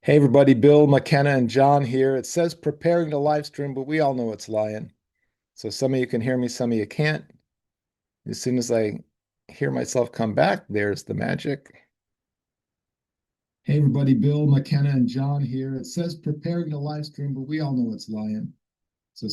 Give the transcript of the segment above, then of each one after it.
Hey everybody, Bill, McKenna, and John here. It says preparing to live stream, but we all know it's lying. So some of you can hear me, some of you can't. As soon as I hear myself come back, there's the magic. Hey everybody, Bill, McKenna, and John here. It says preparing to live stream, but we all know it's lying. So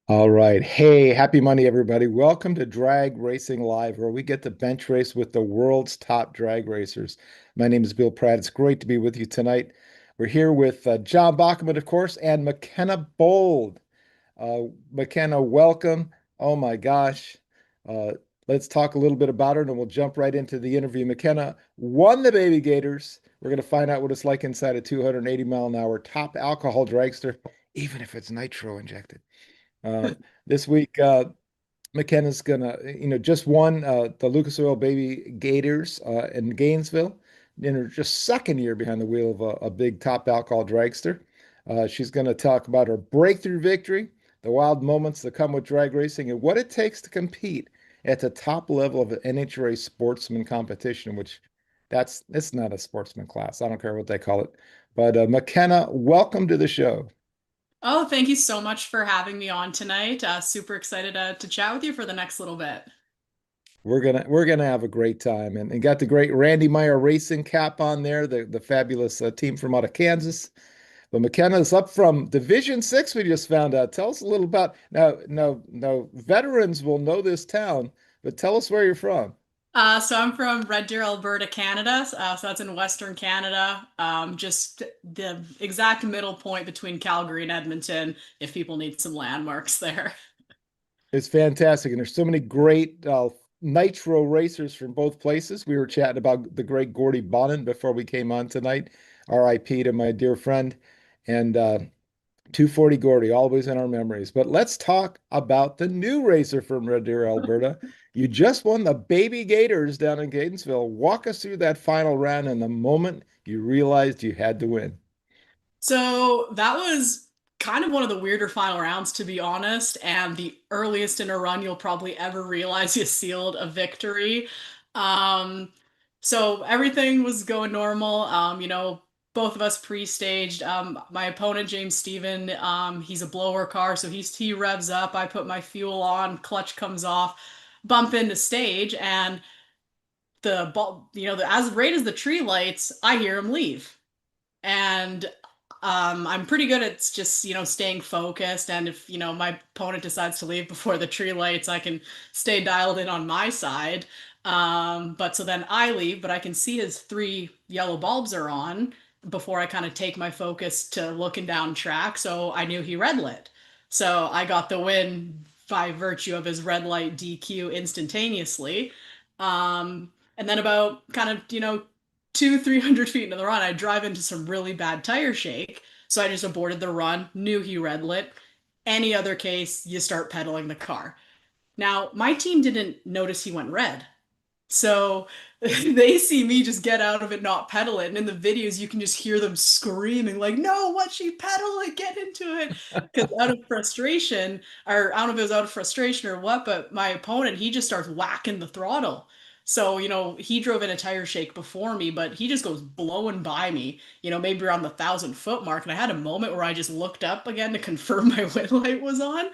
all right. Hey, happy Monday, everybody. Welcome to Drag Racing Live, where we get to bench race with the world's top drag racers. My name is Bill Pratt. It's great to be with you tonight. We're here with John Bachman, of course, and McKenna Bold. McKenna, welcome. Oh my gosh. Uh, let's talk a little bit about her and then we'll jump right into the interview. McKenna won the Baby Gators. We're going to find out what it's like inside a 280-mile-an-hour top alcohol dragster, even if it's nitro injected. Uh, this week, McKenna's gonna, just won the Lucas Oil Baby Gators in Gainesville in her just second year behind the wheel of a big top alcohol dragster. She's going to talk about her breakthrough victory, the wild moments that come with drag racing, and what it takes to compete at the top level of an NHRA sportsman competition, which it's not a sportsman class. I don't care what they call it. But McKenna, welcome to the show. Oh, thank you so much for having me on tonight. Super excited to chat with you for the next little bit. We're gonna have a great time and got the great Randy Meyer Racing cap on there, the fabulous team from out of Kansas. But McKenna's up from Division Six. We just found out. Tell us a little about now. Veterans will know this town, but tell us where you're from. So I'm from Red Deer, Alberta, Canada. So that's in Western Canada, just the exact middle point between Calgary and Edmonton, if people need some landmarks there. It's fantastic, and there's so many great nitro racers from both places. We were chatting about the great Gordy Bonnin before we came on tonight. R.I.P. to my dear friend, and 240 Gordy, always in our memories. But let's talk about the new racer from Red Deer, Alberta. You just won the Baby Gators down in Gainesville. Walk us through that final round and the moment you realized you had to win. So that was kind of one of the weirder final rounds, to be honest, and the earliest in a run you'll probably ever realize you sealed a victory. Um, so everything was going normal. Both of us pre-staged. My opponent, James Steven, he's a blower car, so he revs up. I put my fuel on, clutch comes off, bump into stage, and the ball, as right as the tree lights, I hear him leave. And I'm pretty good at just, staying focused. And if, my opponent decides to leave before the tree lights, I can stay dialed in on my side. But so then I leave, but I can see his three yellow bulbs are on before I kind of take my focus to looking down track. So I knew he red lit. So I got the win by virtue of his red light DQ instantaneously. And then about kind of, 300 feet into the run, I drive into some really bad tire shake. So I just aborted the run, knew he red lit. Any other case, you start pedaling the car. Now, my team didn't notice he went red. So they see me just get out of it, not pedal it. And in the videos, you can just hear them screaming, like, no, what she pedal it, get into it. Because out of frustration, or I don't know if it was out of frustration or what, but my opponent, he just starts whacking the throttle. So, he drove in a tire shake before me, but he just goes blowing by me, maybe around the 1,000 foot mark. And I had a moment where I just looked up again to confirm my win light was on.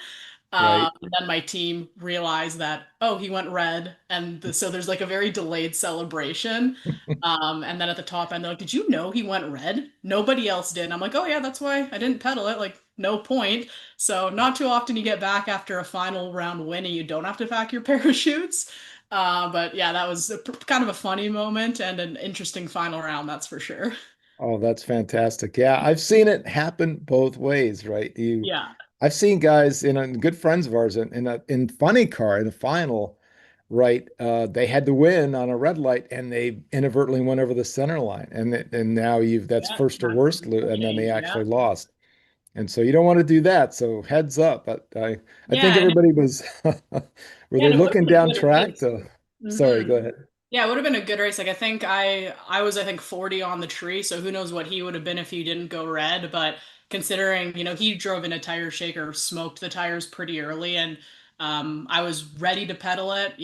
Right. And then my team realized that, oh, he went red. And so there's like a very delayed celebration. And then at the top end, they're like, did you know he went red? Nobody else did. And I'm like, oh, yeah, that's why I didn't pedal it. Like, no point. So, not too often you get back after a final round win and you don't have to pack your parachutes. But yeah, that was kind of a funny moment and an interesting final round, that's for sure. Oh, that's fantastic. Yeah, I've seen it happen both ways, right? Yeah. I've seen guys good friends of ours in funny car in the final, right? They had to win on a red light and they inadvertently went over the center line, and now that's Yeah. first or That's worst, the and then they change. Yeah. actually lost. And so you don't want to do that. So heads up. But I think Yeah. everybody was were Yeah, they and it would have looking been a down good track race. to sorry, Hmm. go ahead. Yeah, it would have been a good race. Like I think I was, I think, 40 on the tree, so who knows what he would have been if he didn't go red. But considering, he drove in a tire shaker, smoked the tires pretty early, and I was ready to pedal it,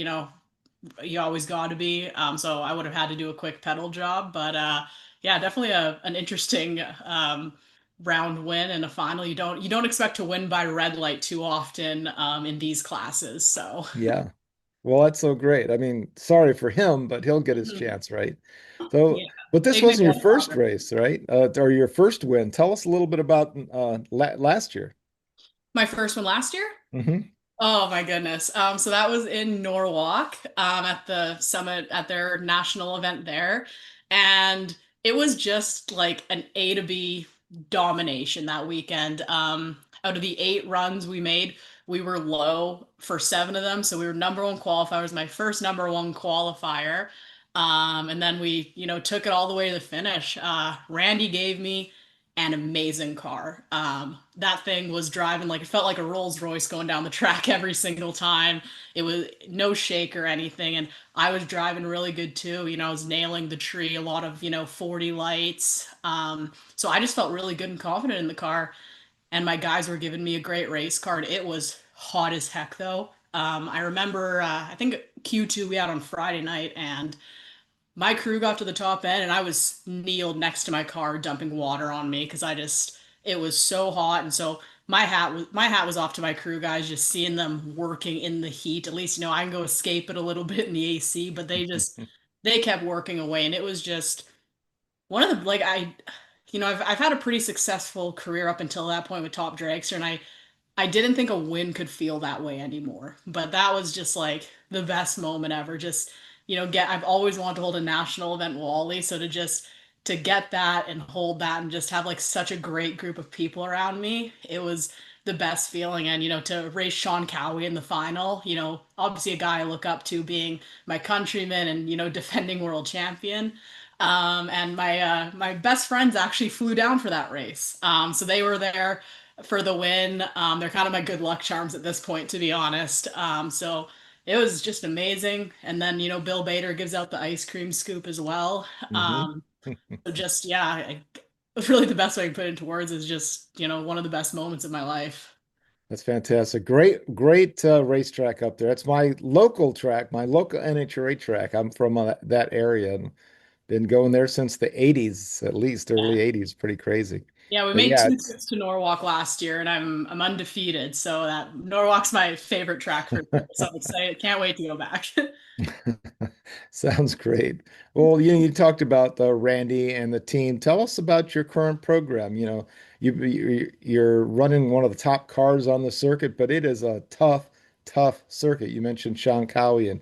you always got to be. So I would have had to do a quick pedal job, but yeah, definitely an interesting round win in a final. You don't expect to win by red light too often in these classes. So Yeah. Well, that's so great. I mean, sorry for him, but he'll get his chance, right? So, yeah, but this big wasn't your McKenna first lover. race, right? Or your first win. Tell us a little bit about last year. My first one last year. Hmm. Oh my goodness. So that was in Norwalk, at the summit at their national event there. And it was just like an A to B domination that weekend. Out of the 8 runs we made, we were low for 7 of them. So we were number one qualifiers, my first number one qualifier. And then we, took it all the way to the finish. Randy gave me an amazing car. That thing was driving like it felt like a Rolls Royce going down the track every single time. It was no shake or anything, and I was driving really good too. I was nailing the tree, a lot of 40 lights. So I just felt really good and confident in the car, and my guys were giving me a great race card. It was hot as heck though. I remember, I think Q2 we had on Friday night, and my crew got to the top end and I was kneeled next to my car dumping water on me because it was so hot. And so my hat was off to my crew guys, just seeing them working in the heat. At least I can go escape it a little bit in the AC, but they kept working away, and it was just one of the, like, I've had a pretty successful career up until that point with Top Dragster, and I didn't think a win could feel that way anymore. But that was just like the best moment ever. Just, I've always wanted to hold a national event in Wally. So to get that and hold that and just have like such a great group of people around me, it was the best feeling. And, to race Sean Cowie in the final, obviously a guy I look up to, being my countryman and, defending world champion. And my best friends actually flew down for that race. So they were there for the win. They're kind of my good luck charms at this point, to be honest. So it was just amazing. And then, Bill Bader gives out the ice cream scoop as well. Hmm. So just, yeah, really the best way I can put it into words is just, one of the best moments of my life. That's fantastic. Great racetrack up there. That's my local track, my local NHRA track. I'm from that area and been going there since the 80s, at least early 80s. Pretty crazy. Yeah, we But made yeah, two it's trips to Norwalk last year, and I'm undefeated. So that Norwalk's my favorite track for sure. So I'm excited. Can't wait to go back. sounds great. Well, you talked about Randy and the team. Tell us about your current program. You're running one of the top cars on the circuit, but it is a tough circuit. You mentioned Sean Cowie and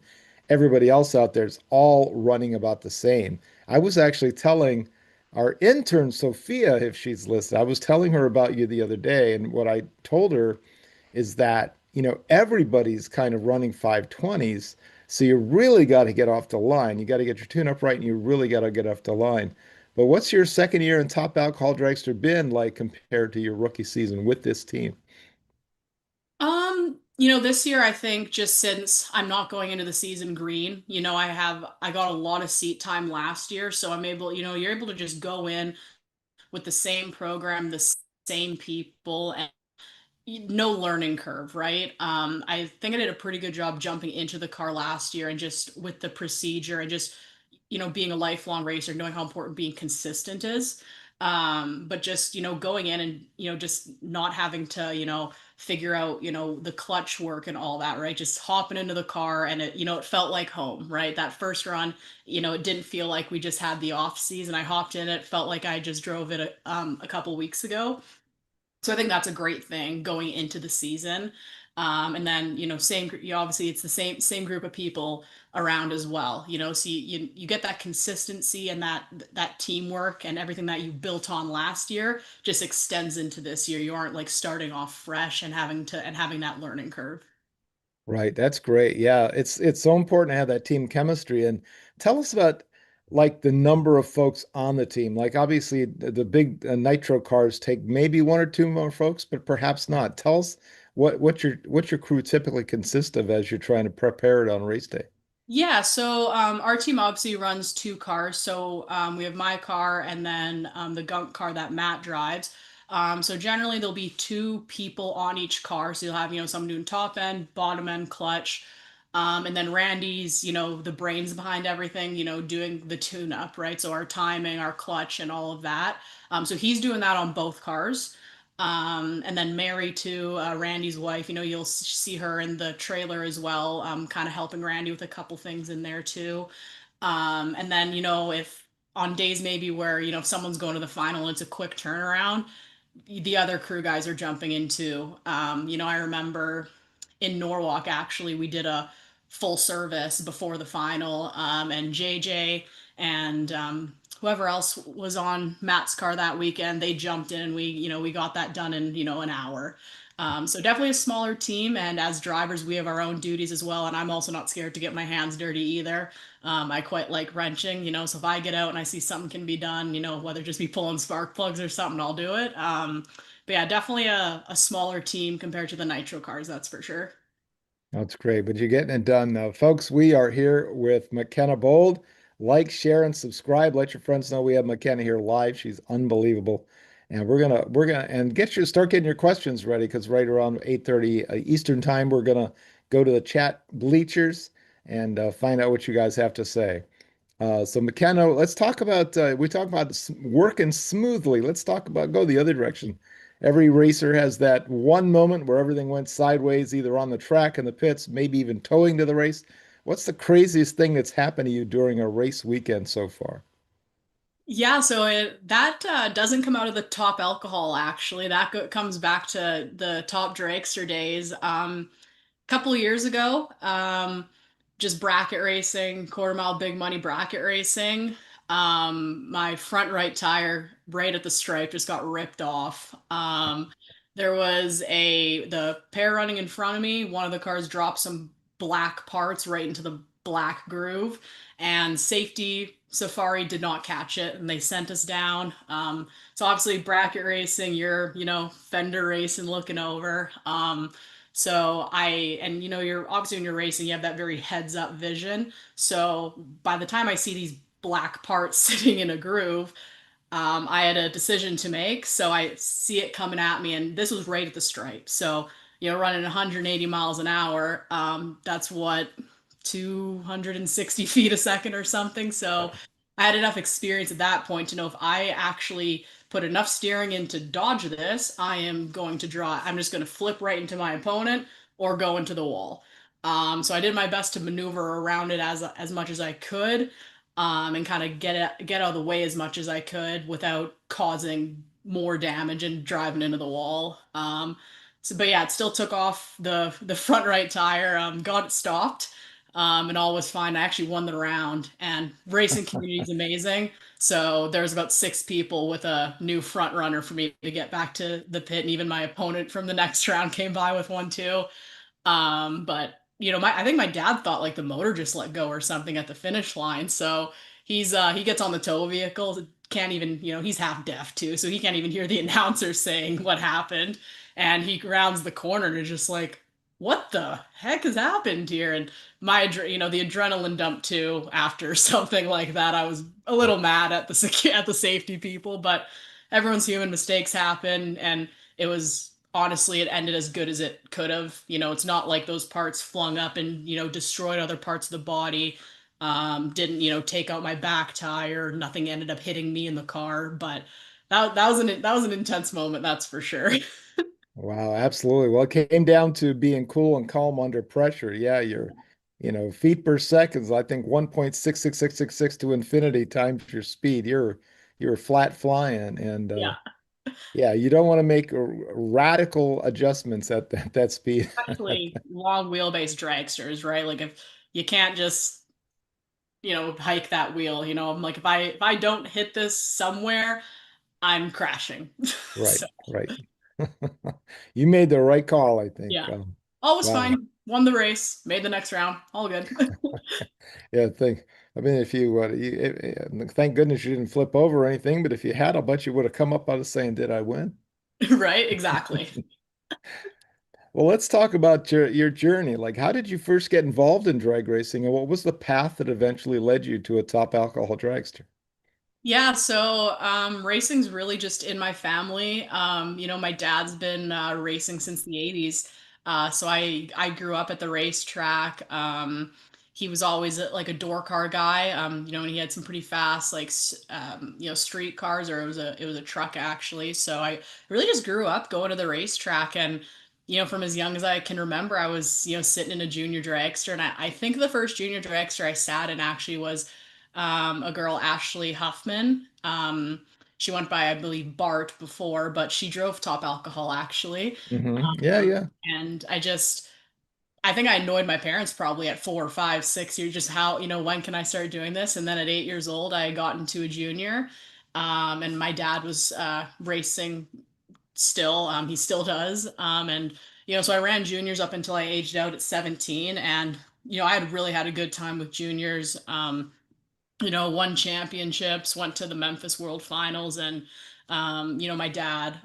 everybody else out there is all running about the same. I was actually telling our intern Sophia, if she's listening, I was telling her about you the other day, and what I told her is that, everybody's kind of running 520s. So you really got to get off the line. You got to get your tune up right, and you really got to get off the line. But what's your second year in Top Alcohol Dragster been like compared to your rookie season with this team? This year I think, just since I'm not going into the season green, I got a lot of seat time last year, so I'm able, you're able to just go in with the same program, the same people, and no learning curve, right? I think I did a pretty good job jumping into the car last year and just with the procedure and just, being a lifelong racer, knowing how important being consistent is. But just, going in and, just not having to, figure out, the clutch work and all that, right? Just hopping into the car, and it felt like home, right? That first run, it didn't feel like we just had the off season. I hopped in, it felt like I just drove it a couple weeks ago. So I think that's a great thing going into the season. And then, obviously it's the same group of people around as well, so you get that consistency and that teamwork, and everything that you built on last year just extends into this year. You aren't like starting off fresh and having that learning curve. Right, that's great. Yeah, it's so important to have that team chemistry. And tell us about like the number of folks on the team. Like obviously the big nitro cars take maybe one or two more folks, but perhaps not. Tell us what your crew typically consists of as you're trying to prepare it on race day. Yeah, so our team obviously runs 2 cars. So we have my car and then the gunk car that Matt drives. So generally there'll be 2 people on each car. So you'll have, someone doing top end, bottom end, clutch. And then Randy's, the brains behind everything, doing the tune up, right? So our timing, our clutch, and all of that. So he's doing that on both cars. And then Mary too, Randy's wife, you'll see her in the trailer as well, kind of helping Randy with a couple things in there too. And then, if on days maybe where, if someone's going to the final and it's a quick turnaround, the other crew guys are jumping into. I remember in Norwalk, actually, we did a full service before the final, and JJ and whoever else was on Matt's car that weekend, they jumped in and we got that done in, an hour. So definitely a smaller team, and as drivers, we have our own duties as well. And I'm also not scared to get my hands dirty either. I quite like wrenching, so if I get out and I see something can be done, whether it just be pulling spark plugs or something, I'll do it. But yeah, definitely a smaller team compared to the nitro cars, that's for sure. That's great, but you're getting it done now. Folks, we are here with McKenna Bold. Like, share, and subscribe. Let your friends know we have McKenna here live. She's unbelievable. And we're gonna and get you start getting your questions ready because right around 8:30 Eastern time, we're gonna go to the chat bleachers and find out what you guys have to say. So McKenna, let's talk about we talk about working smoothly. Let's talk about go the other direction. Every racer has that one moment where everything went sideways, either on the track in the pits, maybe even towing to the race. What's the craziest thing that's happened to you during a race weekend so far? Yeah, so that doesn't come out of the top alcohol actually. Comes back to the top dragster days. Couple of years ago, just bracket racing, quarter mile big money bracket racing. My front right tire right at the stripe just got ripped off. There was the pair running in front of me. One of the cars dropped some black parts right into the black groove, and safety Safari did not catch it, and they sent us down. So obviously bracket racing, you're fender racing, looking over. You're obviously when you're racing, you have that very heads up vision. So by the time I see these black parts sitting in a groove, I had a decision to make. So I see it coming at me, and this was right at the stripe. So, running 180 miles an hour, that's what, 260 feet a second or something. So I had enough experience at that point to know if I actually put enough steering in to dodge this, I'm just going to flip right into my opponent or go into the wall. So I did my best to maneuver around it as much as I could, and kind of get out of the way as much as I could without causing more damage and driving into the wall. But yeah, it still took off the front right tire, got it stopped, and all was fine. I actually won the round, and racing community is amazing. So there's about six people with a new front runner for me to get back to the pit, and even my opponent from the next round came by with one too. But I think my dad thought like the motor just let go or something at the finish line. So he gets on the tow vehicle, can't even, he's half deaf too, so he can't even hear the announcer saying what happened. And he rounds the corner and is just like, what the heck has happened here? And the adrenaline dump too after something like that. I was a little mad at at the safety people, but everyone's human, mistakes happen, and it ended as good as it could have. It's not like those parts flung up and, destroyed other parts of the body. Didn't, take out my back tire. Nothing ended up hitting me in the car, but that was an intense moment, that's for sure. Wow, absolutely. Well, it came down to being cool and calm under pressure. Yeah, feet per seconds, I think 1.66666 to infinity times your speed. You're flat flying and Yeah, yeah, you don't want to make radical adjustments at that speed. especially long wheelbase dragsters, right? Like if you can't just, hike that wheel, I'm like, if I don't hit this somewhere, I'm crashing. Right, So right. You made the right call, I think. yeah, all was Wow. fine. Won the race, made the next round, all good. Yeah, I mean, if you, thank goodness you didn't flip over or anything, but if you had, I'll bet you would have come up out of saying, "Did I win?" Right, exactly. Well, let's talk about your journey. Like, how did you first get involved in drag racing, and what was the path that eventually led you to a top alcohol dragster? Yeah, so racing's really just in my family. My dad's been racing since the 80s. So I grew up at the racetrack. He was always like a door car guy. And he had some pretty fast street cars, or it was a truck actually. So I really just grew up going to the racetrack, and from as young as I can remember, I was sitting in a junior dragster, and I think the first junior dragster I sat in actually was a girl, Ashley Huffman. She went by, I believe, Bart before, but she drove Top Alcohol actually. Yeah, Um, yeah. and I think I annoyed my parents probably at 4 or 5, 6 years, just how, when can I start doing this? And then at 8 years old, I got into a junior. And my dad was racing still. He still does. So I ran juniors up until I aged out at 17. And, I had really had a good time with juniors. Won championships, went to the Memphis World Finals, and my dad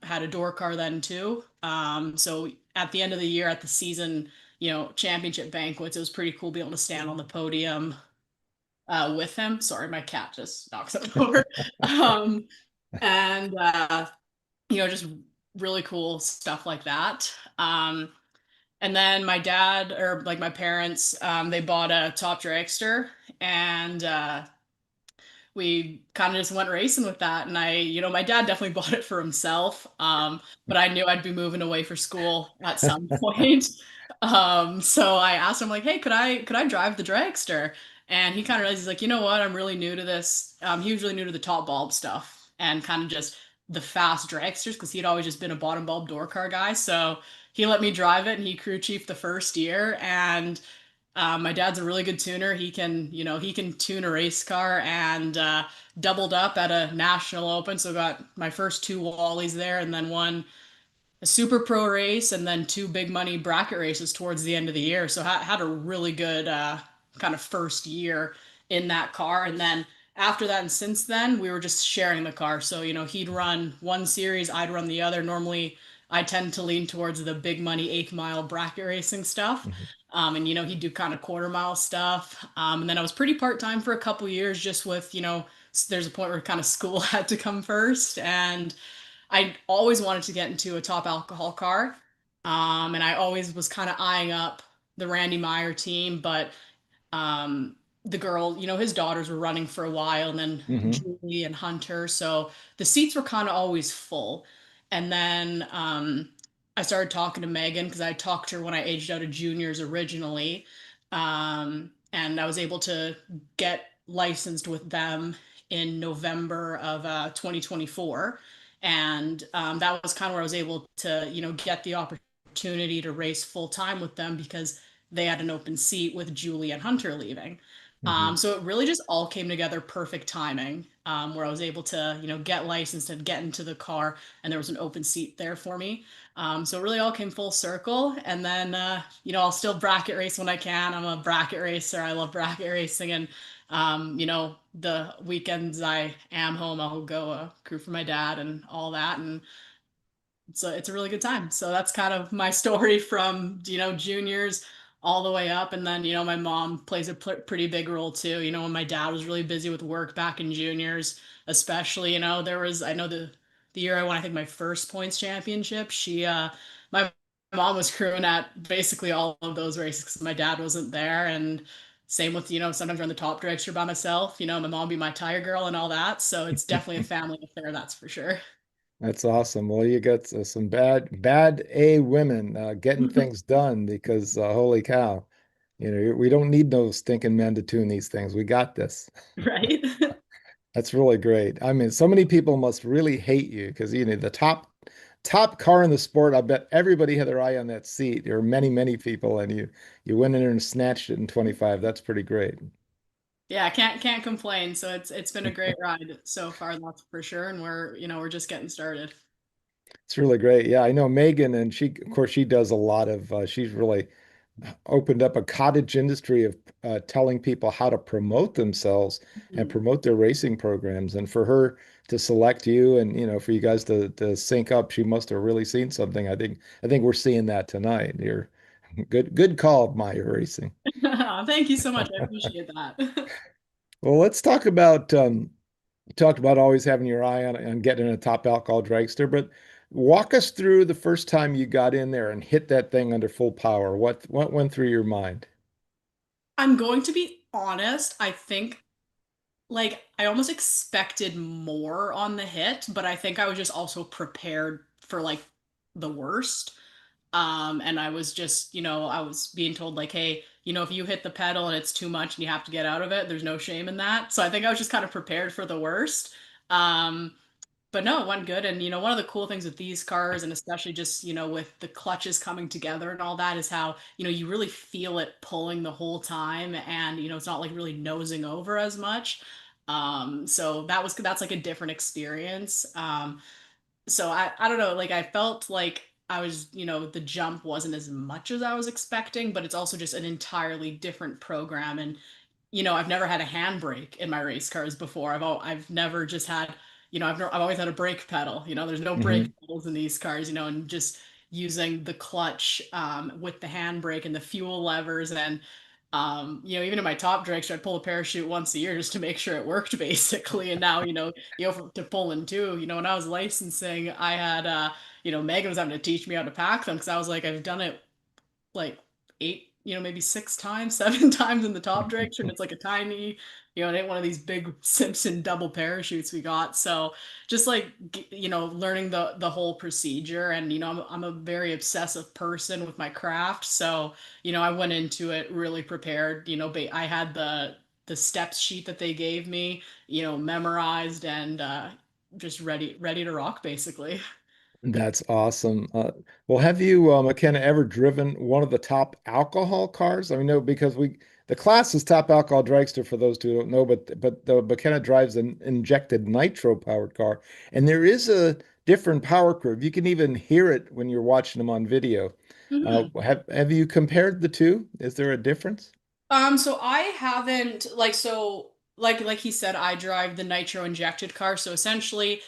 had a door car then too. So at the end of the year, at the season, championship banquets, it was pretty cool being able to stand on the podium with him. Sorry, my cat just knocked on the door. Um, and just really cool stuff like that. And then my dad, or like my parents, they bought a Top Dragster, and we kind of just went racing with that. And my dad definitely bought it for himself. But I knew I'd be moving away for school at some point. So I asked him like, hey, could I drive the dragster? And he kind of realized, he's like, you know what? I'm really new to this. He was really new to the top bulb stuff and kind of just the fast dragsters, because he'd always just been a bottom bulb door car guy. So he let me drive it, and he crew chief the first year. And my dad's a really good tuner. He can tune a race car, and doubled up at a national open. So got my first two Wallies there, and then won a super pro race, and then two big money bracket races towards the end of the year. So had a really good kind of first year in that car. And then after that and since then, we were just sharing the car. So, he'd run one series, I'd run the other. Normally, I tend to lean towards the big money 8 mile bracket racing stuff. Mhm. And he'd do kind of quarter mile stuff. And then I was pretty part time for a couple years, just with, there's a point where kind of school had to come first. And I always wanted to get into a top alcohol car. And I always was kind of eyeing up the Randy Meyer team, but um, the girl, his daughters were running for a while, and then Hmm. Julie and Hunter. So the seats were kind of always full. And then I started talking to Megan, because I talked to her when I aged out of juniors originally. And I was able to get licensed with them in November of 2024. And that was kind of where I was able to, get the opportunity to race full time with them, because they had an open seat with Julie and Hunter leaving. Hmm. So it really just all came together perfect timing, where I was able to, get licensed and get into the car, and there was an open seat there for me. So it really all came full circle. And then, I'll still bracket race when I can. I'm a bracket racer. I love bracket racing. And, the weekends I am home, I'll go crew for my dad and all that. And it's a really good time. So that's kind of my story from juniors all the way up. And then my mom plays a pretty big role too. When my dad was really busy with work back in juniors, especially, there was, I know the year I won, I think, my first points championship, my mom was crewing at basically all of those races because my dad wasn't there. And same with, sometimes run the top dragster by myself. My mom be my tire girl and all that. So it's definitely a family affair, that's for sure. That's awesome. Well, you got some bad A women getting things done because holy cow, we don't need no stinking men to tune these things. We got this. Right? That's really great. I mean, so many people must really hate you because the top car in the sport. I bet everybody had their eye on that seat. There are many people, and you went in there and snatched it in 25. That's pretty great. Yeah, can't complain. So it's been a great ride so far, that's for sure. And we're just getting started. It's really great. Yeah, I know Megan, and of course, she does a lot of. She's really opened up a cottage industry of telling people how to promote themselves and Mhm. promote their racing programs. And for her to select you, and for you guys to sync up, she must have really seen something. I think we're seeing that tonight. You're good call, Maya Racing. Thank you so much. I appreciate that. Well, let's talk about you talked about always having your eye on getting a top alcohol dragster, but Walk us through the first time you got in there and hit that thing under full power. What went through your mind? I'm going to be honest, I think I almost expected more on the hit, but I think I was just also prepared for the worst. And I was just, I was being told like, hey, if you hit the pedal and it's too much and you have to get out of it, there's no shame in that. So I think I was just kind of prepared for the worst. Um, but no, it went good. And one of the cool things with these cars, and especially just with the clutches coming together and all that, is how you really feel it pulling the whole time, and it's not like really nosing over as much. So that's like a different experience. So I don't know, like I felt like I was, the jump wasn't as much as I was expecting, but it's also just an entirely different program. And I've never had a handbrake in my race cars before. I've never just had, I've always had a brake pedal. There's no brake Hmm. pedals in these cars. And just using the clutch with the handbrake and the fuel levers, and even in my top dragster, I'd pull a parachute once a year just to make sure it worked, basically. And now, to pull in two. When I was licensing, I had, Megan was having to teach me how to pack them because I was like, I've done it like eight, maybe six times, seven times in the top dragster, and it's like a tiny, it ain't one of these big Simpson double parachutes we got. So just learning the whole procedure, and I'm a very obsessive person with my craft, so I went into it really prepared. I had the steps sheet that they gave me, memorized, and just ready to rock, basically. That's awesome. Well, have you, McKenna, ever driven one of the top alcohol cars? I mean, no, because the class is top alcohol dragster for those who don't know, but the McKenna drives an injected nitro powered car, and there is a different power curve. You can even hear it when you're watching them on video. Mhm. Have you compared the two? Is there a difference? So I haven't like he said, I drive the nitro injected car. So essentially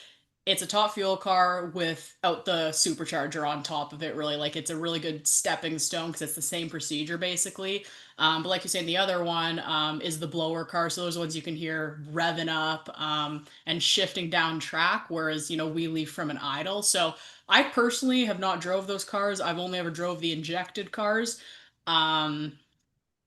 it's a top fuel car without the supercharger on top of it, really. Like it's a really good stepping stone because it's the same procedure basically. But like you say, the other one is the blower car. So those ones you can hear revving up and shifting down track, whereas we leave from an idle. So I personally have not drove those cars. I've only ever drove the injected cars. Um,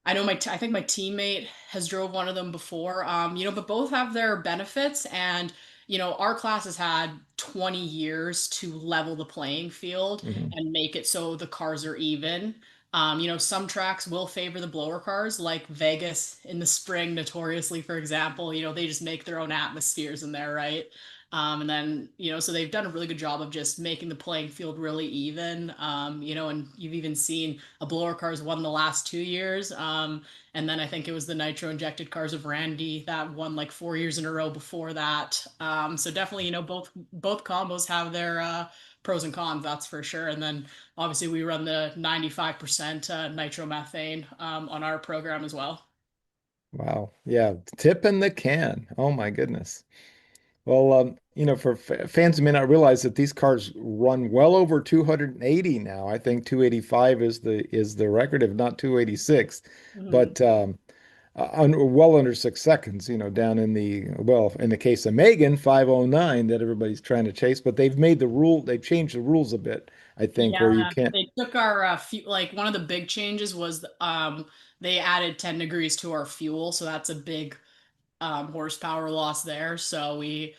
I know I think my teammate has drove one of them before. But both have their benefits, and our class has had 20 years to level the playing field Mhm. and make it so the cars are even. Some tracks will favor the blower cars, like Vegas in the spring, notoriously, for example. They just make their own atmospheres in there, right? And then, so they've done a really good job of just making the playing field really even. And you've even seen a blower cars won the last 2 years. And then I think it was the nitro injected cars of Randy that won like 4 years in a row before that. So definitely, both combos have their pros and cons, that's for sure. And then obviously we run the 95% nitromethane on our program as well. Wow. Yeah. Tip in the can. Oh my goodness. Well, for fans who may not realize that these cars run well over 280 now. I think 285 is the record, if not 286. Mhm. But well under 6 seconds, down in the case of Megan, 509 that everybody's trying to chase. But they've changed the rules a bit, I think, where you Yeah, can't. they took our like one of the big changes was they added 10 degrees to our fuel, so that's a big horsepower loss there. So we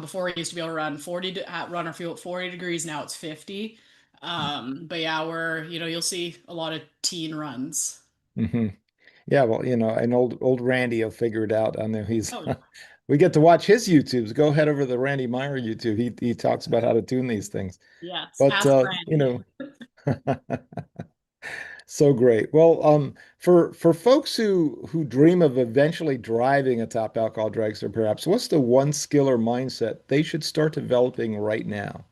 before we used to be able to run 40 run our fuel at 40 degrees, now it's 50. But yeah, you'll see a lot of teen runs. Hmm. Yeah, well, and old Randy will figure it out. I know he's Oh yeah. we get to watch his YouTubes. Go head over to the Randy Meyer YouTube. He talks about how to tune these things. Yes, But ask Randy. so great. Well, for folks who dream of eventually driving a top alcohol dragster, perhaps, what's the one skill or mindset they should start developing right now?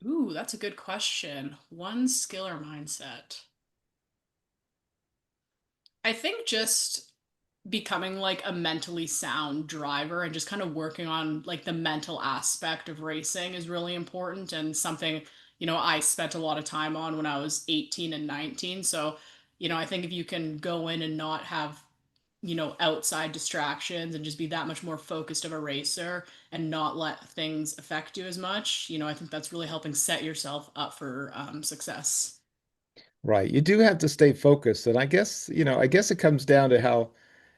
Ooh, that's a good question. One skill or mindset. I think just becoming like a mentally sound driver and just kind of working on like the mental aspect of racing is really important, and something I spent a lot of time on when I was 18 and 19. So I think if you can go in and not have outside distractions and just be that much more focused of a racer and not let things affect you as much. I think that's really helping set yourself up for success. Right. You do have to stay focused. And I guess it comes down to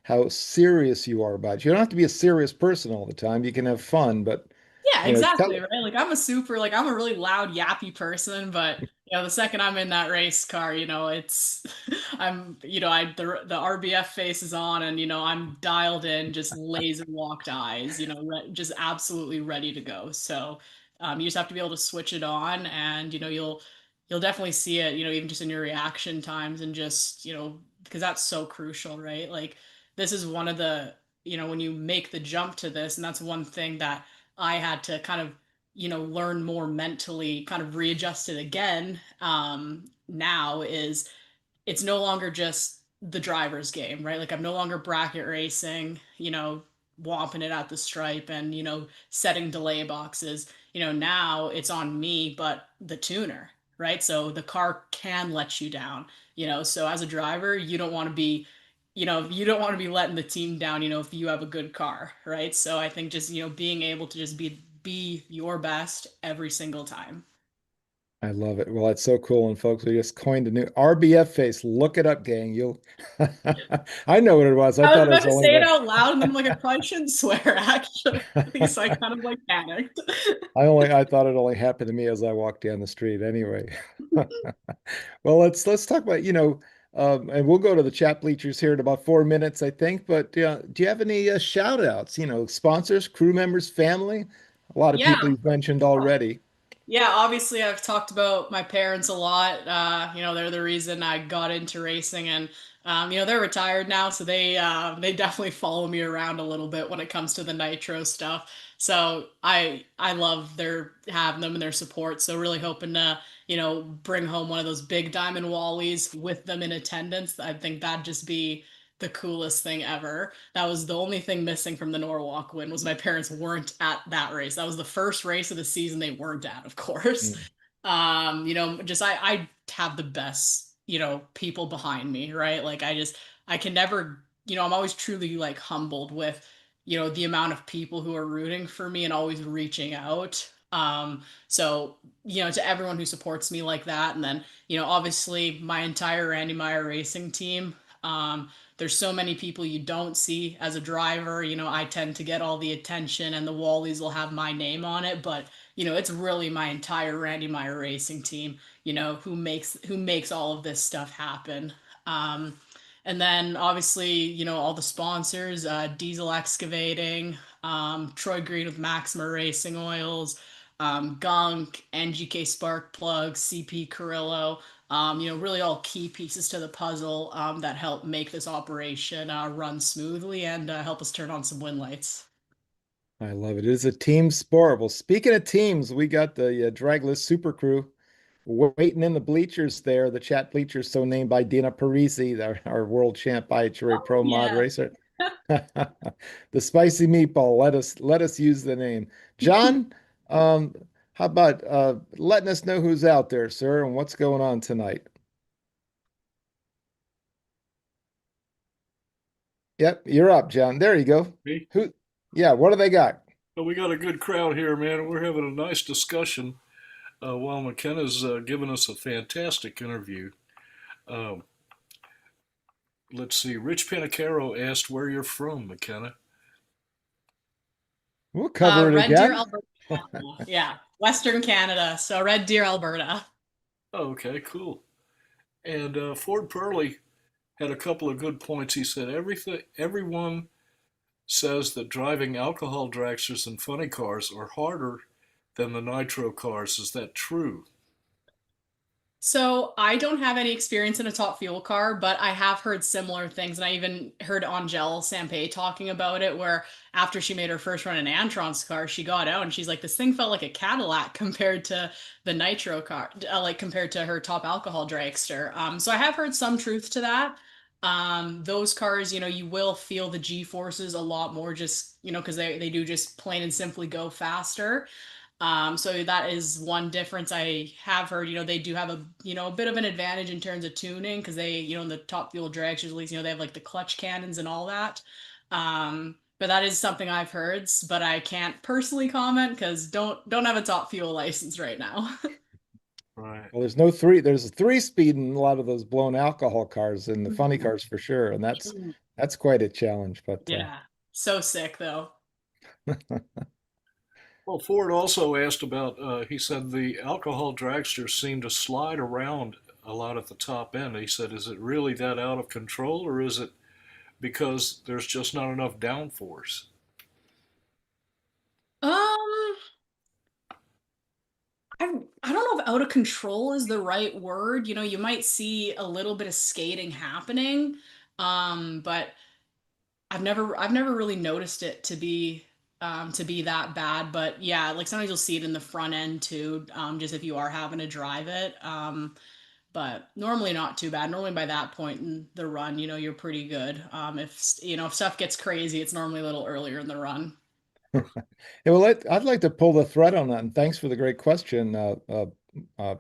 how serious you are about it. You don't have to be a serious person all the time. You can have fun, but Yeah, tell exactly, right? Like I'm a really loud, yappy person, but the second I'm in that race car, it's I the RBF face is on and I'm dialed in, just laser locked eyes, just absolutely ready to go. So you just have to be able to switch it on and you'll definitely see it, even just in your reaction times and just, because that's so crucial, right? Like this is one of the, when you make the jump to this, and that's one thing that I had to kind of, learn more mentally, kind of readjust it again. Now is it's no longer just the driver's game, right? Like I'm no longer bracket racing, whomping it at the stripe and, setting delay boxes. Now it's on me, but the tuner, right? So the car can let you down, so as a driver, you don't want to be letting the team down, if you have a good car, right? So I think just, being able to just be your best every single time. I love it. Well, it's so cool. And folks, we just coined a new RBF face. Look it up, gang. You'll I know what it was. I I was thought it about was to only say it like out loud, and then I'm like, I probably shouldn't swear, actually. So I kind of like panicked. I thought it only happened to me as I walked down the street anyway. Well, let's talk about, and we'll go to the chat bleachers here in about 4 minutes, I think. But do you have any shout outs, sponsors, crew members, family? A lot of Yeah. people you've mentioned already. Yeah, obviously I've talked about my parents a lot. They're the reason I got into racing and they're retired now, so they definitely follow me around a little bit when it comes to the nitro stuff. So I love their having them and their support. So really hoping to, bring home one of those big diamond wallies with them in attendance. I think that'd just be the coolest thing ever. That was the only thing missing from the Norwalk win was my parents weren't at that race. That was the first race of the season they weren't at, of course. Mm. Just I have the best, people behind me, right? Like I can never, I'm always truly like humbled with, the amount of people who are rooting for me and always reaching out. So, to everyone who supports me like that. And then, obviously my entire Randy Meyer racing team. There's so many people you don't see as a driver. I tend to get all the attention and the Wallies will have my name on it, but it's really my entire Randy Meyer racing team, who makes all of this stuff happen. Um, and then obviously, all the sponsors, Diesel Excavating, Troy Green with Maxima Racing Oils, Gunk, NGK Spark Plug, CP Carrillo, really all key pieces to the puzzle that help make this operation run smoothly and help us turn on some win lights. I love it. It is a team sport. Well, speaking of teams, we got the Dragless Super Crew waiting in the bleachers there, the chat bleachers, so named by Dina Parisi, our world champ IHRA Pro Mod Yeah. racer. The spicy meatball. Let us use the name. John, um, how about letting us know who's out there, sir, and what's going on tonight? Yep, you're up, John. There you go. Me? Who? Yeah, what do they got? Well, we got a good crowd here, man. We're having a nice discussion while McKenna's giving us a fantastic interview. Um, let's see. Rich Panacaro asked where you're from, McKenna. We'll cover it Red Deer, again. Alberta, Canada. Yeah, Western Canada. So Red Deer, Alberta. Oh, okay, cool. And Ford Purley had a couple of good points. He said everyone says that driving alcohol dragsters and funny cars are harder than the nitro cars. Is that true? So I don't have any experience in a top fuel car, but I have heard similar things, and I even heard Angel Sampé talking about it, where after she made her first run in Antron's car, she got out and she's like, "This thing felt like a Cadillac compared to the nitro car, like compared to her top alcohol dragster." So I have heard some truth to that. Those cars, you will feel the G forces a lot more, just because they do just plain and simply go faster. So that is one difference I have heard. They do have a bit of an advantage in terms of tuning because they, in the top fuel dragsters, at least, they have like the clutch cannons and all that. But that is something I've heard, but I can't personally comment because don't have a top fuel license right now. Right. Well, there's no three. There's a three speed in a lot of those blown alcohol cars and the funny cars for sure, and that's quite a challenge. But Yeah. So sick though. Well, Ford also asked about, he said the alcohol dragsters seem to slide around a lot at the top end. He said, is it really that out of control or is it because there's just not enough downforce? Um, I I don't know if out of control is the right word. You might see a little bit of skating happening, but I've never really noticed it to be that bad. But yeah, like sometimes you'll see it in the front end too, just if you are having to drive it. But normally not too bad. Normally by that point in the run, you're pretty good. If stuff gets crazy, it's normally a little earlier in the run. yeah, well, I'd like to pull the thread on that, and thanks for the great question, uh,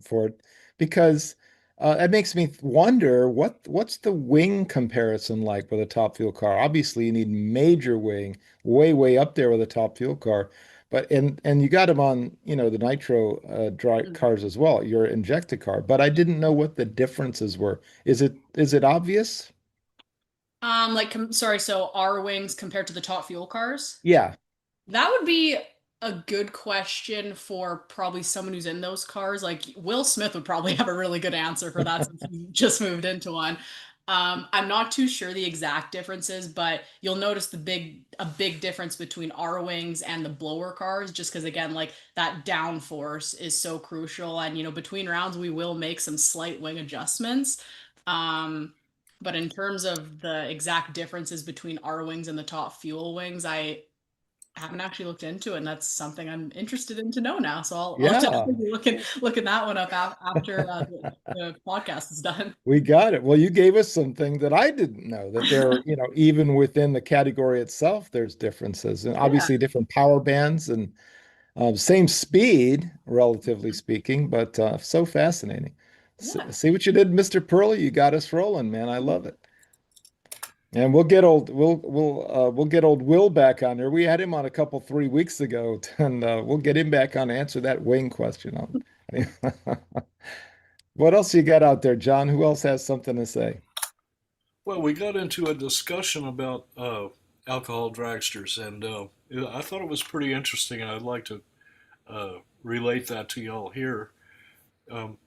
Ford, because it makes me wonder what's the wing comparison like with a top fuel car. Obviously, you need major wing, way up there with a top fuel car, but and you got them on, the nitro dry cars as well, your injected car. But I didn't know what the differences were. Is it obvious? Sorry, so our wings compared to the top fuel cars? Yeah. That would be a good question for probably someone who's in those cars. Like Will Smith would probably have a really good answer for that since he just moved into one. I'm not too sure the exact differences, but you'll notice a big difference between our wings and the blower cars, just because again, like that downforce is so crucial. And between rounds, we will make some slight wing adjustments. Um, but in terms of the exact differences between our wings and the top fuel wings, I haven't actually looked into it, and that's something I'm interested in to know now. So I'll Yeah. definitely be looking that one up after the podcast is done. We got it. Well, you gave us something that I didn't know that even within the category itself, there's differences and Yeah. obviously different power bands and same speed, relatively speaking, but so fascinating. Yeah. See what you did, Mr. Pearlie? You got us rolling, man. I love it. And we'll get old Will back on there. We had him on a couple 3 weeks ago, and we'll get him back on to answer that wing question. What else you got out there, John? Who else has something to say? Well, we got into a discussion about alcohol dragsters, and I thought it was pretty interesting, and I'd like to relate that to y'all here. Um,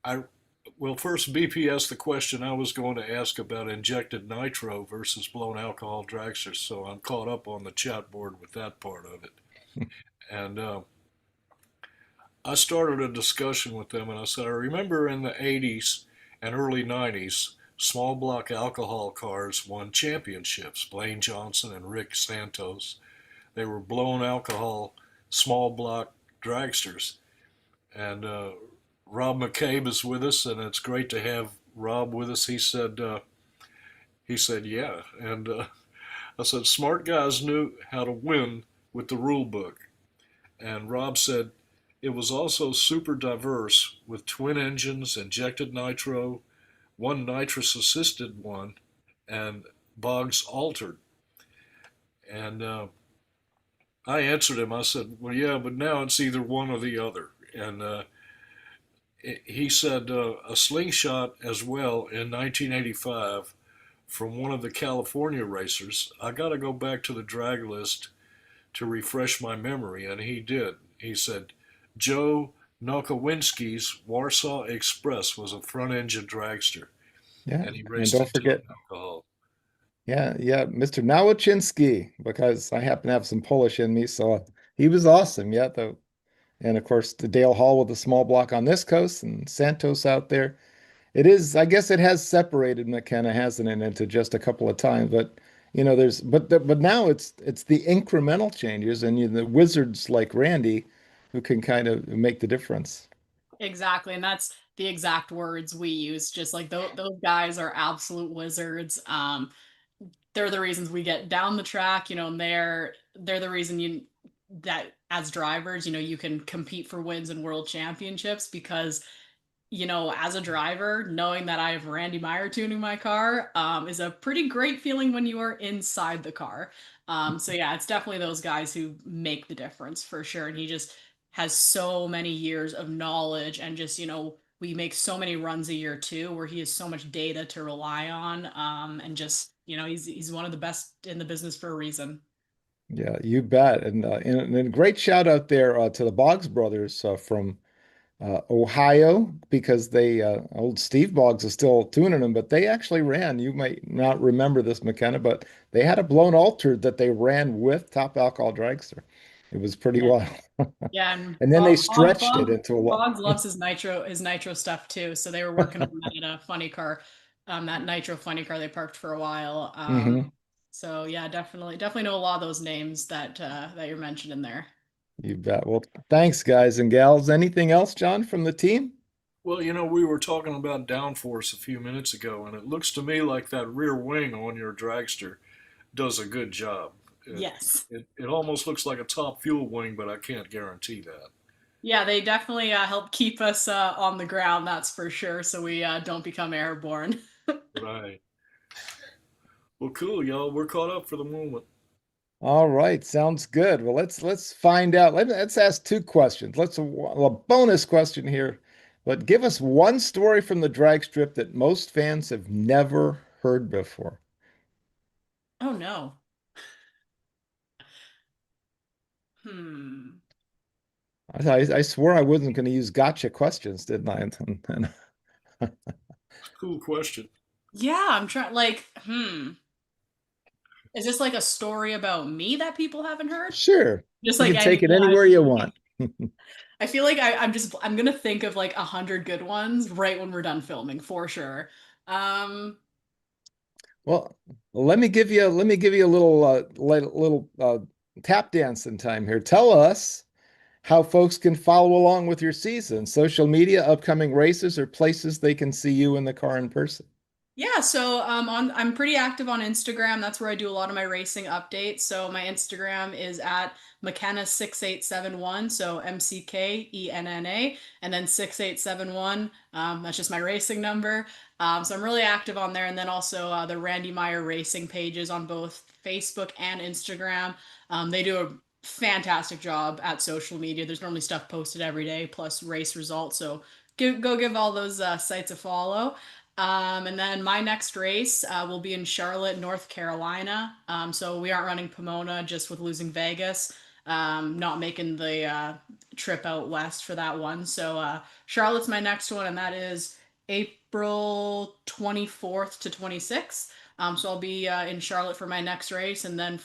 I well, first BP asked the question I was going to ask about injected nitro versus blown alcohol dragsters, so I'm caught up on the chat board with that part of it. And I started a discussion with them, and I said, I remember in the 80s and early 90s, small block alcohol cars won championships. Blaine Johnson and Rick Santos. They were blown alcohol small block dragsters. And Rob McCabe is with us, and it's great to have Rob with us. He said, yeah. And I said, smart guys knew how to win with the rule book. And Rob said, it was also super diverse with twin engines, injected nitro, one nitrous assisted one, and Boggs altered. And I answered him. I said, well, yeah, but now it's either one or the other. And he said a slingshot as well in 1985 from one of the California racers. I got to go back to the drag list to refresh my memory, and he did. He said Joe Nokowinski's Warsaw Express was a front engine dragster, Yeah, and he and raced don't it to forget, alcohol. yeah, Mr. Nowachinski, because I happen to have some Polish in me, so he was awesome. Yeah, and of course the Dale Hall with the small block on this coast and Santos out there. I guess it has separated McKenna, hasn't it, into just a couple of times, but but now it's the incremental changes and the wizards like Randy who can kind of make the difference. Exactly, and that's the exact words we use. Just like those guys are absolute wizards. They're the reasons we get down the track, and they're the reason that as drivers, you can compete for wins and world championships because as a driver, knowing that I have Randy Meyer tuning my car is a pretty great feeling when you are inside the car. So yeah, it's definitely those guys who make the difference for sure. And he just has so many years of knowledge and just, we make so many runs a year too, where he has so much data to rely on. And just, he's one of the best in the business for a reason. Yeah, you bet. And a great shout out there to the Boggs brothers from Ohio, because they old Steve Boggs is still tuning them, but they actually ran. You might not remember this, McKenna, but they had a blown altered that they ran with Top Alcohol Dragster. It was pretty Yeah. wild. Yeah, and And then they stretched it into a lot. Boggs loves his nitro stuff too. So they were working on that at a funny car, that nitro funny car they parked for a while. Hmm. So yeah, definitely know a lot of those names that you're mentioning there. You bet. Well, thanks, guys and gals. Anything else, John, from the team? Well, we were talking about downforce a few minutes ago, and it looks to me like that rear wing on your dragster does a good job. It, Yes. it almost looks like a top fuel wing, but I can't guarantee that. Yeah, they definitely help keep us on the ground, that's for sure, so we don't become airborne. Right. Well, cool, y'all. We're caught up for the moment. All right, sounds good. Well, let's find out. Let's ask two questions. Let's a bonus question here. But give us one story from the drag strip that most fans have never heard before. Oh no. Hmm. I swore I wasn't going to use gotcha questions, didn't I? Cool question. Yeah, I'm trying is this like a story about me that people haven't heard? Sure, Just you like can take any, it yeah, anywhere you want. I feel like I'm gonna think of like 100 good ones right when we're done filming for sure. Um, Well, let me give you a little tap dancing time here. Tell us how folks can follow along with your season, social media, upcoming races, or places they can see you in the car in person. Yeah, so I'm pretty active on Instagram. That's where I do a lot of my racing updates. So my Instagram is at McKenna6871, so McKenna, and then 6871. That's just my racing number. So I'm really active on there, and then also the Randy Meyer racing pages on both Facebook and Instagram. They do a fantastic job at social media. There's normally stuff posted every day, plus race results. So go give all those sites a follow. And then my next race will be in Charlotte, North Carolina. So we aren't running Pomona just with losing Vegas, not making the trip out west for that one. So Charlotte's my next one, and that is April 24th to 26th. So I'll be in Charlotte for my next race, and then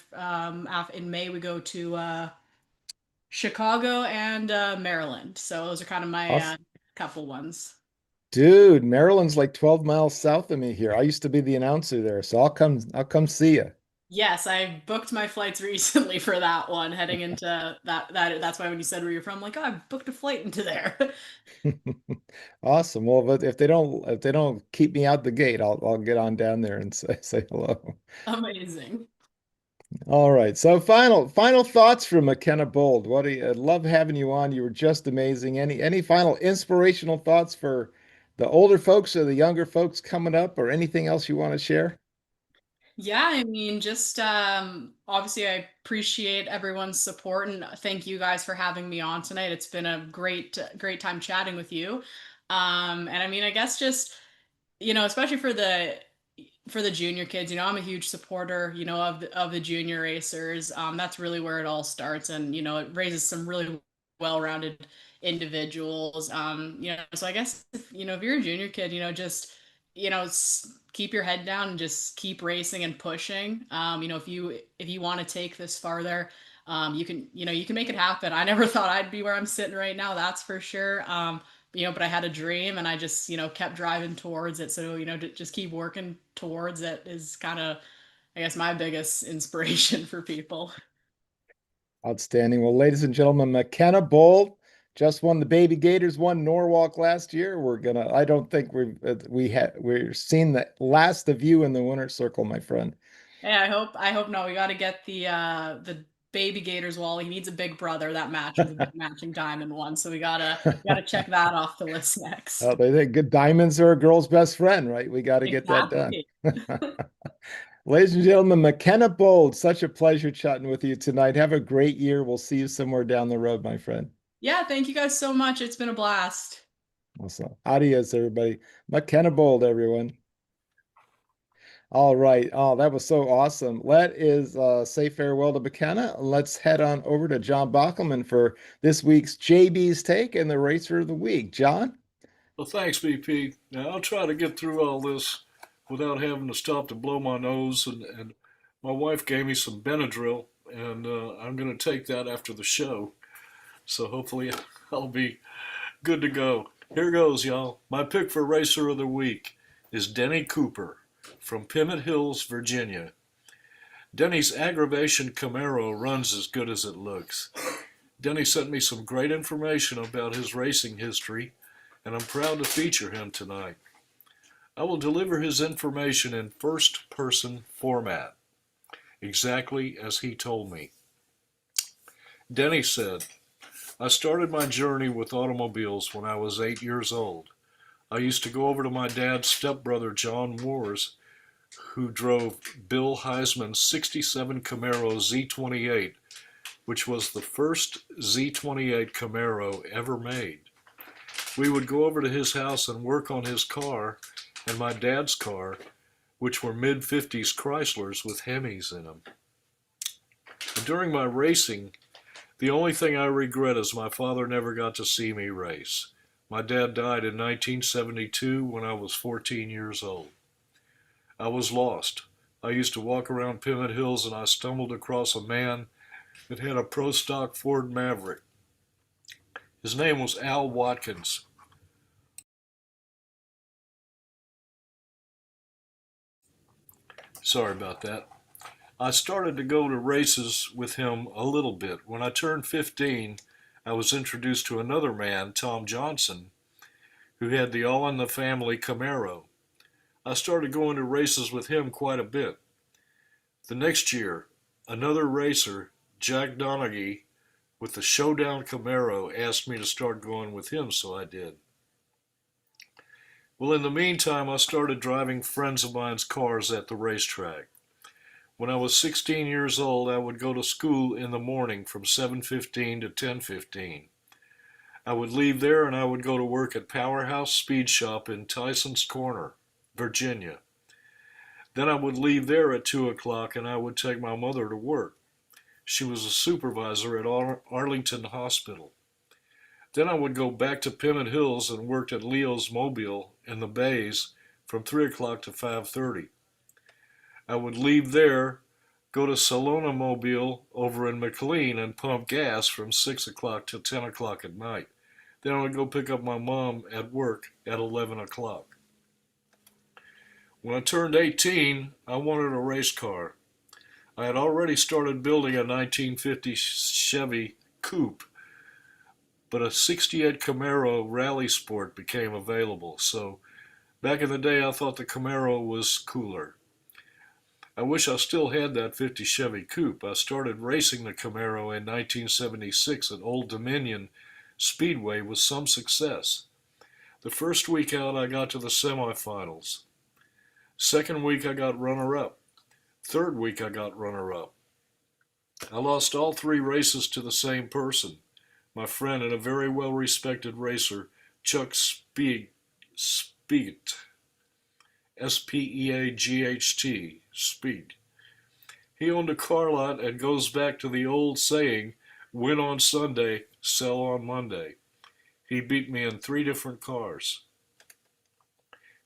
in May we go to Chicago and Maryland. So those are kind of my Awesome. couple ones. Dude, Maryland's like 12 miles south of me here. I used to be the announcer there, so I'll come see you. Yes, I booked my flights recently for that one, heading into that's why when you said where you're from, I'm like, oh, I booked a flight into there. Awesome. Well, but if they don't keep me out the gate, I'll get on down there and say hello. Amazing. All right. So final thoughts from McKenna Bold. What do you I love having you on. You were just amazing. Any final inspirational thoughts for the older folks or the younger folks coming up, or anything else you want to share? Yeah, I mean, just obviously I appreciate everyone's support and thank you guys for having me on tonight. It's been a great time chatting with you. And I mean, I guess just especially for the junior kids, I'm a huge supporter, of the junior racers. That's really where it all starts, and it raises some really well-rounded individuals. So I guess if you're a junior kid, just keep your head down and just keep racing and pushing. If you want to take this farther, you can make it happen. I never thought I'd be where I'm sitting right now, that's for sure. But I had a dream and I just, kept driving towards it. So, just keep working towards it is kind of, I guess, my biggest inspiration for people. Outstanding. Well, ladies and gentlemen, McKenna Bold just won the Baby Gators, won Norwalk last year. I don't think we're seeing the last of you in the winner's circle, my friend. Hey, I hope no, we got to get the baby Gators Wally. He needs a big brother that matches a matching diamond one. So we gotta check that off the list next. They think good diamonds are a girl's best friend, right? We got to get that done. Exactly. Ladies and gentlemen, McKenna Bold, such a pleasure chatting with you tonight. Have a great year. We'll see you somewhere down the road, my friend. Yeah, thank you guys so much. It's been a blast. Awesome. Adios, everybody. McKenna Bold, everyone. All right. Oh, that was so awesome. Let is say farewell to McKenna. Let's head on over to John Bockelman for this week's JB's Take and the Racer of the Week. John? Well, thanks, BP. Now, I'll try to get through all this without having to stop to blow my nose. And my wife gave me some Benadryl, and I'm going to take that after the show. So hopefully I'll be good to go. Here goes, y'all. My pick for Racer of the Week is Denny Cooper from Pimmet Hills, Virginia. Denny's aggravation Camaro runs as good as it looks. Denny sent me some great information about his racing history, and I'm proud to feature him tonight. I will deliver his information in first-person format, exactly as he told me. Denny said, I started my journey with automobiles when I was 8 years old. I used to go over to my dad's stepbrother John Moore's, who drove Bill Heisman's '67 Camaro Z28, which was the first Z28 Camaro ever made. We would go over to his house and work on his car and my dad's car, which were mid-50s Chryslers with Hemis in them. During my racing, the only thing I regret is my father never got to see me race. My dad died in 1972 when I was 14 years old. I was lost. I used to walk around Pimmet Hills and I stumbled across a man that had a pro stock Ford Maverick. His name was Al Watkins. Sorry about that. I started to go to races with him a little bit. When I turned 15, I was introduced to another man, Tom Johnson, who had the All in the Family Camaro. I started going to races with him quite a bit. The next year, another racer, Jack Donaghy, with the Showdown Camaro, asked me to start going with him, so I did. Well, in the meantime, I started driving friends of mine's cars at the racetrack. When I was 16 years old, I would go to school in the morning from 7:15 to 10:15. I would leave there and I would go to work at Powerhouse Speed Shop in Tyson's Corner, Virginia. Then I would leave there at 2 o'clock and I would take my mother to work. She was a supervisor at Arlington Hospital. Then I would go back to Pimmet Hills and worked at Leo's Mobile in the Bays from 3 o'clock to 5:30. I would leave there, go to Salona Mobile over in McLean and pump gas from 6 o'clock to 10 o'clock at night. Then I would go pick up my mom at work at 11 o'clock. When I turned 18, I wanted a race car. I had already started building a 1950 Chevy Coupe, but a '68 Camaro Rally Sport became available. So back in the day, I thought the Camaro was cooler. I wish I still had that '50 Chevy Coupe. I started racing the Camaro in 1976 at Old Dominion Speedway with some success. The first week out, I got to the semifinals. Second week, I got runner-up. Third week, I got runner-up. I lost all three races to the same person, my friend and a very well-respected racer, Chuck Spiegt, Speaght, Spiegt. He owned a car lot and goes back to the old saying, win on Sunday, sell on Monday. He beat me in 3 different cars.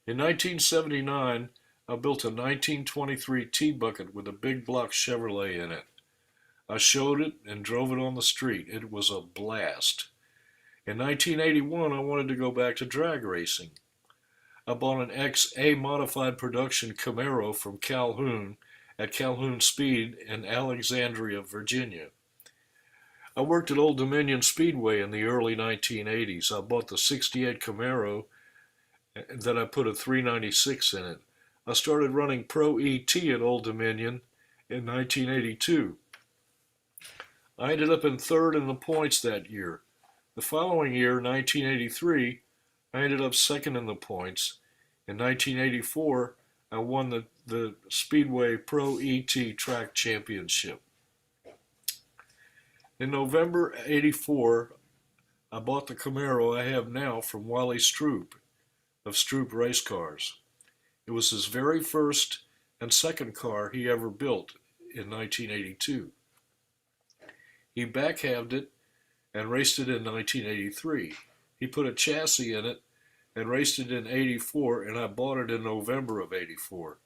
In 1979, I built a 1923 T-Bucket with a big block Chevrolet in it. I showed it and drove it on the street. It was a blast. In 1981, I wanted to go back to drag racing. I bought an XA modified production Camaro from Calhoun at Calhoun Speed in Alexandria, Virginia. I worked at Old Dominion Speedway in the early 1980s. I bought the '68 Camaro, then I put a 396 in it. I started running Pro ET at Old Dominion in 1982. I ended up in third in the points that year. The following year, 1983, I ended up second in the points. In 1984, I won the Speedway Pro ET Track Championship. In November 84, I bought the Camaro I have now from Wally Stroop of Stroop Race Cars. It was his very first and second car he ever built in 1982. He backhalved it and raced it in 1983. He put a chassis in it and raced it in 84, and I bought it in November of 84.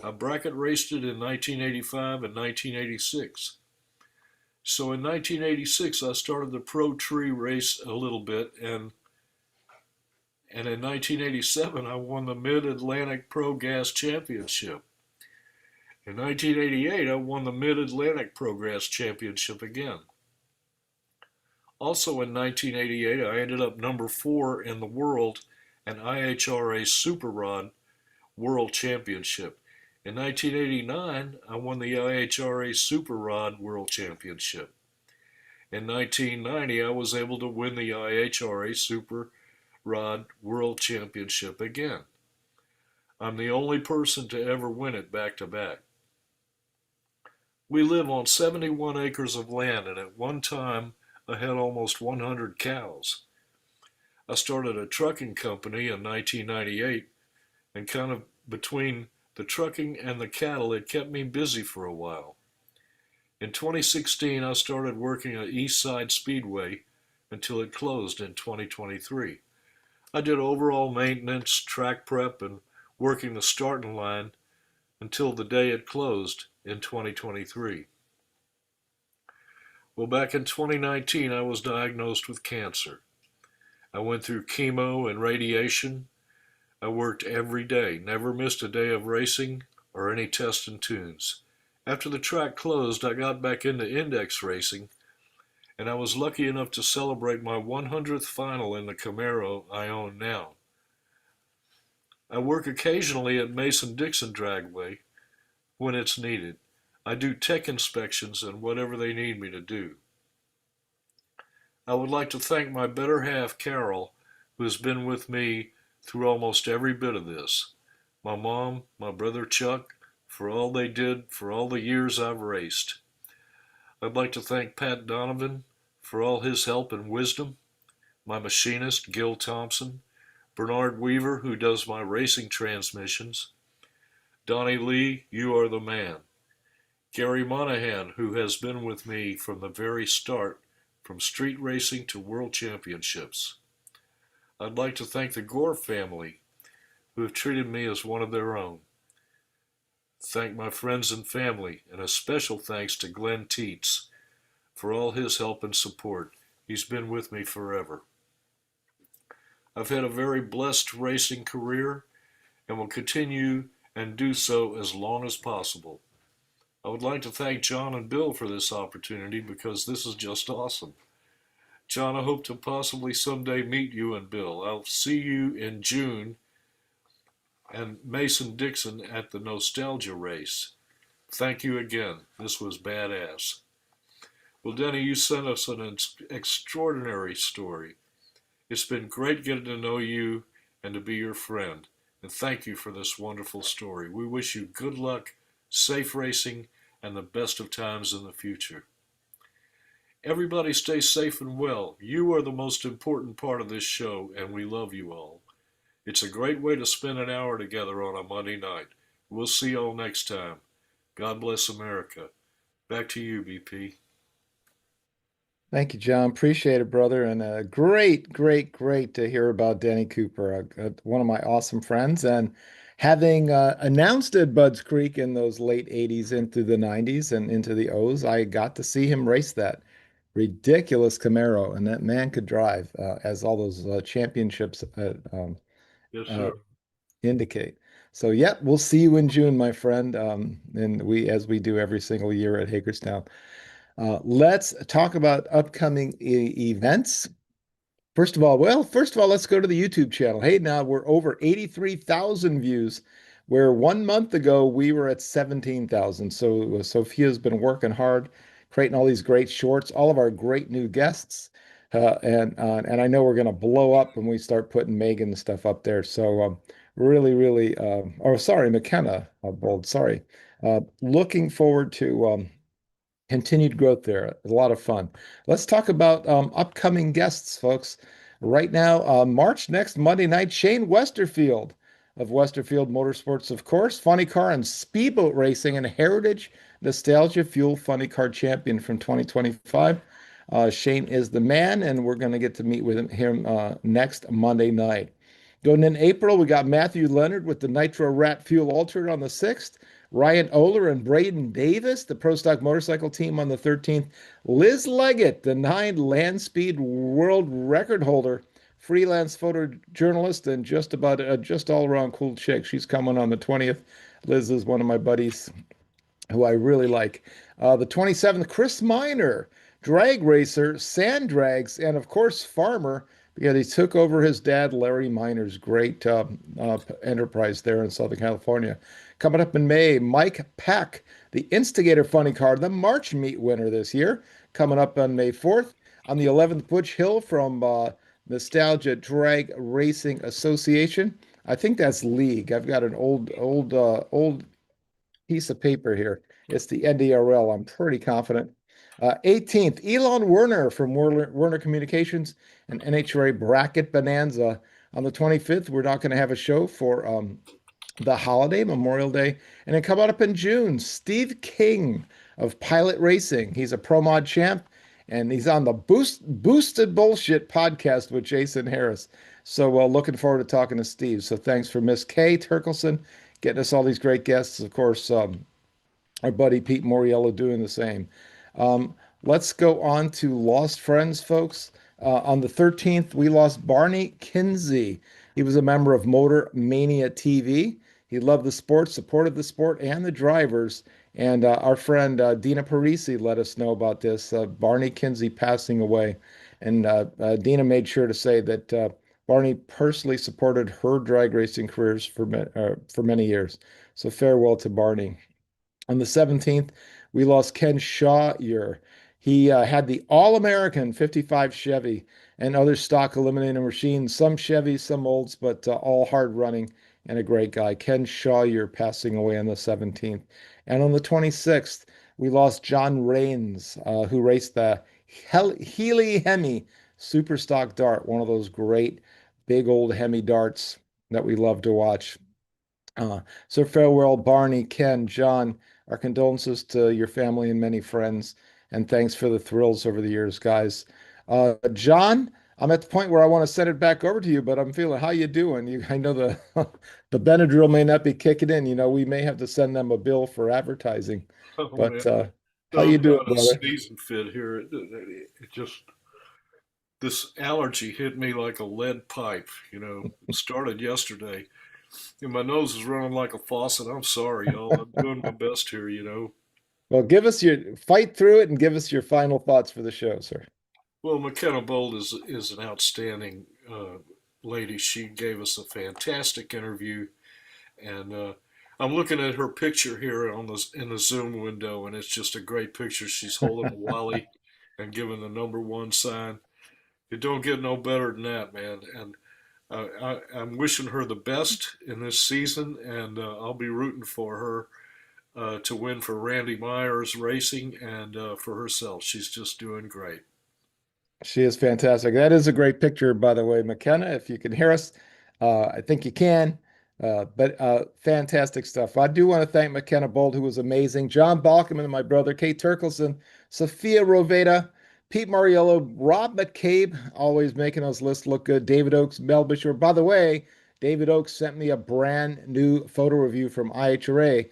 I bracket raced it in 1985 and 1986. So in 1986, I started the Pro Tree race a little bit, and in 1987, I won the Mid-Atlantic Pro Gas Championship. In 1988, I won the Mid-Atlantic Pro Gas Championship again. Also in 1988, I ended up number 4 in the world and IHRA Super Rod World Championship. In 1989, I won the IHRA Super Rod World Championship. In 1990, I was able to win the IHRA Super Rod World Championship again. I'm the only person to ever win it back to back. We live on 71 acres of land, and at one time I had almost 100 cows. I started a trucking company in 1998, and kind of between the trucking and the cattle, it kept me busy for a while. In 2016, I started working at East Side Speedway until it closed in 2023. I did overall maintenance, track prep, and working the starting line until the day it closed in 2023. Well, back in 2019, I was diagnosed with cancer. I went through chemo and radiation. I worked every day, never missed a day of racing or any test and tunes. After the track closed, I got back into index racing, and I was lucky enough to celebrate my 100th final in the Camaro I own now. I work occasionally at Mason-Dixon Dragway when it's needed. I do tech inspections and whatever they need me to do. I would like to thank my better half, Carol, who has been with me through almost every bit of this. My mom, my brother Chuck, for all they did for all the years I've raced. I'd like to thank Pat Donovan for all his help and wisdom, my machinist, Gil Thompson, Bernard Weaver, who does my racing transmissions. Donnie Lee, you are the man. Gary Monahan, who has been with me from the very start, from street racing to world championships. I'd like to thank the Gore family, who have treated me as one of their own. Thank my friends and family, and a special thanks to Glenn Teets for all his help and support. He's been with me forever. I've had a very blessed racing career and will continue and do so as long as possible. I would like to thank John and Bill for this opportunity because this is just awesome. John, I hope to possibly someday meet you and Bill. I'll see you in June and Mason-Dixon at the Nostalgia Race. Thank you again. This was badass. Well, Denny, you sent us an extraordinary story. It's been great getting to know you and to be your friend. And thank you for this wonderful story. We wish you good luck, safe racing, and the best of times in the future. Everybody stay safe and well. You are the most important part of this show, and we love you all. It's a great way to spend an hour together on a Monday night. We'll see you all next time. God bless America. Back to you, BP. Thank you, John. Appreciate it, brother. And great to hear about Denny Cooper, one of my awesome friends. And having announced at Budds Creek in those late 80s into the 90s and into the O's, I got to see him race that ridiculous Camaro. And that man could drive, as all those championships Yes, uh, sir. indicate. So, yep, we'll see you in June, my friend. And as we do every single year at Hagerstown. Let's talk about upcoming events. First of all, let's go to the YouTube channel. Hey, now we're over 83,000 views, where 1 month ago we were at 17,000. So Sophia's been working hard, creating all these great shorts, all of our great new guests. And I know we're going to blow up when we start putting Megan and stuff up there. So really, really, oh, sorry, McKenna Bold, sorry. Looking forward to continued growth there. A lot of fun. Let's talk about upcoming guests, folks. Right now, March next Monday night, Shane Westerfield of Westerfield Motorsports, of course, funny car and speedboat racing and heritage nostalgia fuel funny car champion from 2025. Shane is the man, and we're going to get to meet with him next Monday night. Going in April, we got Matthew Leonard with the Nitro Rat Fuel Ultra on the 6th. Ryan Oler and Braden Davis, the Pro Stock Motorcycle team on the 13th. Liz Leggett, the 9 land speed world record holder, freelance photojournalist, and just all around cool chick. She's coming on the 20th. Liz is one of my buddies who I really like. The 27th, Chris Miner, drag racer, sand drags, and of course, farmer, because he took over his dad, Larry Miner's great enterprise there in Southern California. Coming up in May, Mike Pack, the Instigator Funny Car, the March Meet winner this year, coming up on May 4th. On the 11th, Butch Hill from Nostalgia Drag Racing Association. I think that's League. I've got an old piece of paper here. It's the NDRL. I'm pretty confident. 18th, Elon Werner from Werner Communications and NHRA Bracket Bonanza. On the 25th, we're not going to have a show for the holiday, Memorial Day. And then come up in June, Steve King of Pilot Racing. He's a Pro Mod champ, and he's on the Boosted Bullshit podcast with Jason Harris. So looking forward to talking to Steve. So thanks for Miss Kay Turkelson getting us all these great guests. Of course, our buddy Pete Moriello doing the same. Let's go on to lost friends, folks. On the 13th, we lost Barney Kinsey. He was a member of Motor Mania TV. He loved the sport, supported the sport and the drivers. And our friend Dina Parisi let us know about this. Barney Kinsey passing away. And Dina made sure to say that Barney personally supported her drag racing careers for many years. So farewell to Barney. On the 17th, we lost Ken Shawyer. He had the All-American 55 Chevy and other stock eliminator machines, some Chevys, some Olds, but all hard running and a great guy. Ken Shawyer passing away on the 17th. And on the 26th, we lost John Rains, who raced the Healy Hemi Super Stock Dart, one of those great big old Hemi darts that we love to watch. So farewell, Barney, Ken, John. Our condolences to your family and many friends, and thanks for the thrills over the years, guys. John, I'm at the point where I want to send it back over to you, but I'm feeling, how you doing? I know the the Benadryl may not be kicking in. We may have to send them a bill for advertising. Oh man, But how no, you I'm doing, having a brother? sneezing fit here. It just this allergy hit me like a lead pipe. It started yesterday, and my nose is running like a faucet. I'm sorry, y'all. I'm doing my best here. Well, give us your fight through it and give us your final thoughts for the show, sir. Well, McKenna Bold is an outstanding lady. She gave us a fantastic interview, and I'm looking at her picture here in the Zoom window, and it's just a great picture. She's holding a Wally and giving the number 1 sign. It don't get no better than that, man. And I'm wishing her the best in this season, and I'll be rooting for her to win for Randy Myers Racing and for herself. She's just doing great. She is fantastic. That is a great picture, by the way, McKenna. If you can hear us, I think you can. But fantastic stuff. I do want to thank McKenna Bold, who was amazing. John Balkman and my brother, Kate Turkelson, Sophia Roveda, Pete Mariello, Rob McCabe, always making us list look good. David Oakes, Mel Bishop. By the way, David Oakes sent me a brand new photo review from IHRA,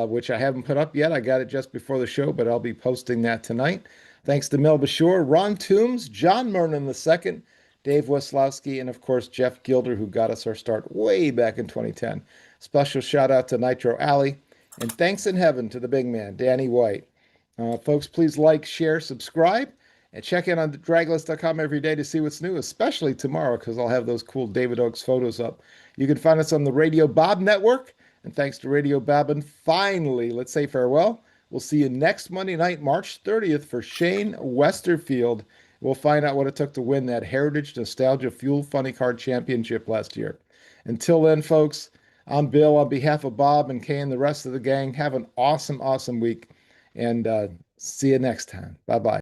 which I haven't put up yet. I got it just before the show, but I'll be posting that tonight. Thanks to Mel Bashore, Ron Toombs, John Mernon II, Dave Weslowski, and of course, Jeff Gilder, who got us our start way back in 2010. Special shout out to Nitro Alley, and thanks in heaven to the big man, Danny White. Folks, please like, share, subscribe, and check in on draglist.com every day to see what's new, especially tomorrow, because I'll have those cool David Oakes photos up. You can find us on the Radio Bob Network, and thanks to Radio Bob, and finally, let's say farewell. We'll see you next Monday night, March 30th, for Shane Westerfield. We'll find out what it took to win that Heritage Nostalgia Fuel Funny Card Championship last year. Until then, folks, I'm Bill. On behalf of Bob and Kay and the rest of the gang, have an awesome, awesome week, and see you next time. Bye bye.